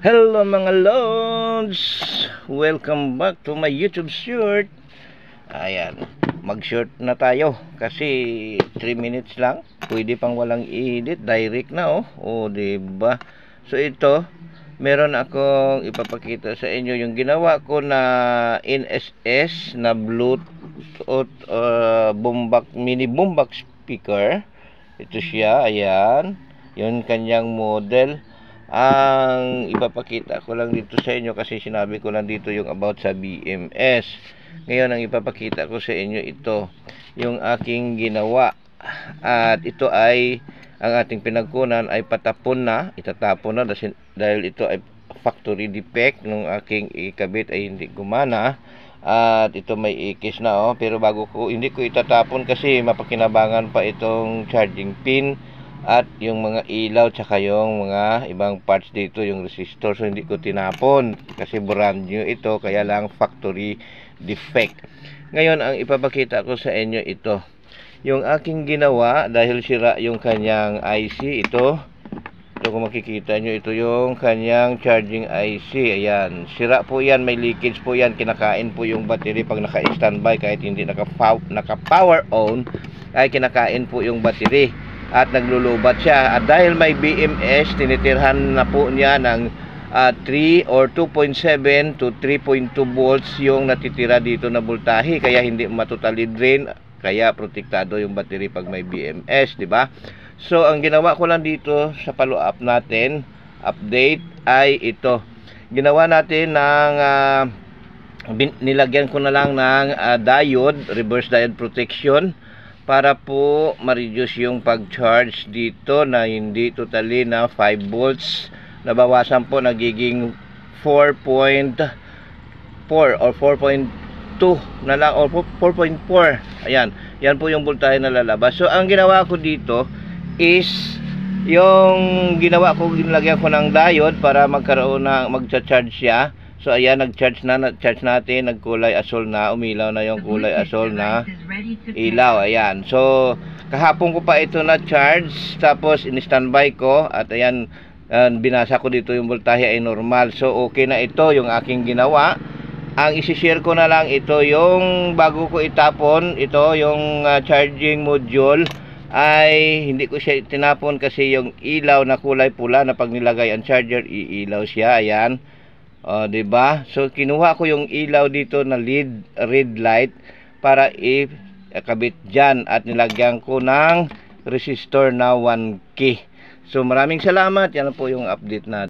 Hello mga lods! Welcome back to my YouTube short. Ayan, mag-short na tayo kasi 3 minutes lang. Pwede pang walang edit, direct na diba? So ito, meron akong ipapakita sa inyo yung ginawa ko na NSS na Bluetooth mini boombox speaker. Ito siya, ayan. Yun kanyang model. Ang ipapakita ko lang dito sa inyo kasi sinabi ko lang dito yung about sa BMS. Ngayon ang ipapakita ko sa inyo ito yung aking ginawa. At ito ay ang ating pinagkunan ay patapon na, itatapon na dahil ito ay factory defect nung aking ikabit ay hindi gumana. At ito may ikis na pero hindi ko itatapon kasi mapakinabangan pa itong charging pin at yung mga ilaw tsaka yung mga ibang parts dito, yung resistor. So hindi ko tinapon kasi brand new ito, kaya lang factory defect. Ngayon ang ipapakita ko sa inyo ito yung aking ginawa dahil sira yung kanyang IC. Ito kung makikita nyo, ito yung kanyang charging IC. Ayan, sira po yan, may leakage po yan, kinakain po yung battery pag naka-standby. Kahit hindi naka-power on ay kinakain po yung battery at naglulubat siya. At dahil may BMS, tinitirhan na po niya ng 3 or 2.7 to 3.2 volts yung natitira dito na voltahe, kaya hindi matotally drain, kaya protektado yung battery pag may BMS, di ba? So ang ginawa ko lang dito sa follow up natin, update, ay ito. Ginawa natin ng nilagyan ko na lang ng diode, reverse diode protection, para po ma-reduce yung pag-charge dito na hindi totally na 5 volts. Nabawasan po, nagiging 4.4 or 4.2 na lang or 4.4. Ayan, yan po yung voltahe na lalabas. So ang ginawa ko dito is yung ginlagyan ko ng diode para magkaroon ng magcha-charge siya. So ayan, nag-charge natin, nagkulay asol na, umilaw na yung kulay asol na ilaw. Ayan, so kahapon ko pa ito na charge, tapos in-standby ko at ayan, binasa ko dito yung voltahe ay normal. So okay na ito yung aking ginawa. Ang isi-share ko na lang ito yung bago ko itapon, ito yung charging module ay hindi ko siya tinapon kasi yung ilaw na kulay pula na pag nilagay ang charger, iilaw siya. Ayan, diba? So kinuha ko yung ilaw dito na red light para ikabit dyan at nilagyan ko ng resistor na 1K. So maraming salamat. Yan po yung update natin.